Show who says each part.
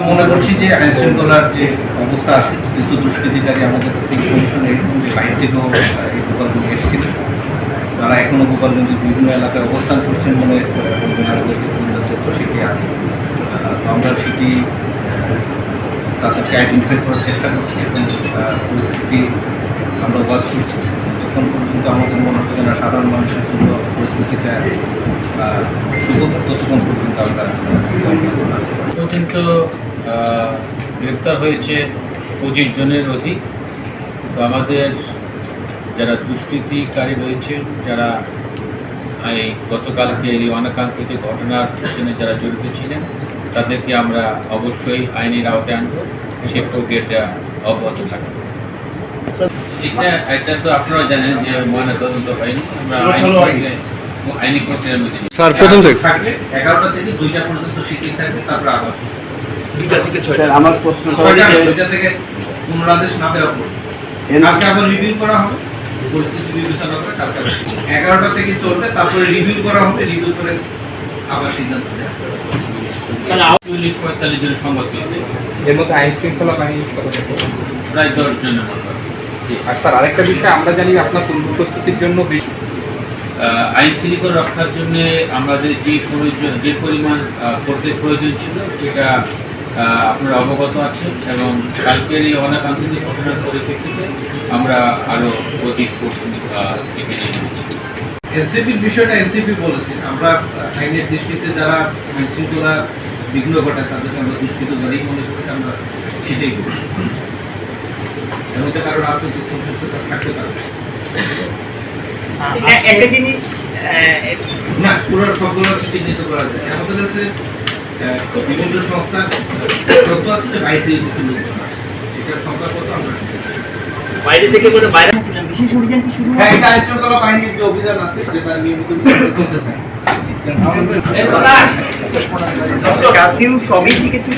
Speaker 1: মনে করছি যে আইন শৃঙ্খলার যে অবস্থা আছে, কিছু দুষ্কৃতিকারী আমাদের কাছে ইনফরমেশন বাইরে থেকেও এই গোপালগঞ্জে এসেছিল। তারা এখনও গোপালগঞ্জের বিভিন্ন এলাকায় অবস্থান করছেন মনে সেটি আছে। তো আমরা সেটি তাদেরকে আইডেন্টিফাই করার চেষ্টা করছি এবং পরিস্থিতি আমরা ওয়াচ করছি। যতক্ষণ পর্যন্ত আমাদের মনে হচ্ছে না সাধারণ মানুষের জন্য পরিস্থিতিটা সুযোগ, ততক্ষণ পর্যন্ত আমরা
Speaker 2: পর্যন্ত গ্রেপ্তার হয়েছে 25 জনের অধিক। তো আমাদের যারা দুষ্কৃতিকারী রয়েছে, যারা এই গতকালকে এই অনাকাঙ্ক্ষিত ঘটনার পিছনে যারা জড়িত ছিলেন, তাদেরকে আমরা অবশ্যই আইনের আওতায় আনবো। সে প্রক্রিয়াটা অব্যাহত থাকবে। এটা তো আপনারা জানেন যে ময়নাতদন্ত হয়নি, আমরা আইনি প্রক্রিয়ার মধ্যে
Speaker 3: স্যার প্রথম থেকে
Speaker 1: থাকবে 11টা থেকে 2টা পর্যন্ত শিথিল থাকবে, তারপর আবার
Speaker 4: 2টা থেকে 6টা। আমার প্রশ্ন
Speaker 1: 2টা থেকে পুনরাদেশ না দেওয়া পর্যন্ত কালকে আবার রিভিউ করা হবে, পরিস্থিতি বিবেচনা করে কালকে 11টা থেকে চলবে, তারপরে রিভিউ করা হবে, রিভিউ করে আবার সিদ্ধান্ত নেওয়া হবে।
Speaker 2: 40-45 জনের সংবাদ পেয়েছে,
Speaker 5: এর মধ্যে আইন শৃঙ্খলা বাহিনী কতটুকু?
Speaker 2: প্রায় 10 জনের মতো।
Speaker 5: আর স্যার আরেকটা বিষয়, আমরা জানি আপনার উপস্থিতির জন্য
Speaker 2: আইন শৃঙ্খলা রক্ষার জন্য আমাদের যে পরিমাণ ফোর্সের প্রয়োজন ছিল সেটা আপনারা অবগত আছেন, এবং কালকের এই অনাকাঙ্ক্ষিত ঘটনার পরিপ্রেক্ষিতে আমরা আরও অধিক ফোর্স এখানে নিয়েছি।
Speaker 1: এনসিপির বিষয়টা এনসিপি বলেছে, আমরা আইনের দৃষ্টিতে যারা আইন শৃঙ্খলা বিঘ্ন ঘটায় তাদেরকে আমরা দুষ্কৃতকারী মনে করি, আমরা সেটাই করি। এর মধ্যে কারো রাজনৈতিক সংশ্লিষ্টতা থাকতে পারে
Speaker 4: একটা জিনিস
Speaker 1: না, পুরো সবগুলো চিহ্নিত করা যায়। আমাদের কাছে বিভিন্ন সংস্থা তথ্য আছে যে বাইরে থেকে কিছু লোকজন আসছে, এটার সংখ্যা কত আমরা
Speaker 4: বাইরে থেকে বলে বাইরে ছিলেন। বিশেষ অভিযান কি শুরু?
Speaker 1: হ্যাঁ, এটা আইন শৃঙ্খলা বাহিনীর যে অভিযান আছে যেটা নিয়মিত চলতে থাকে।
Speaker 4: কারফিউ সবই ঠিক ছিল।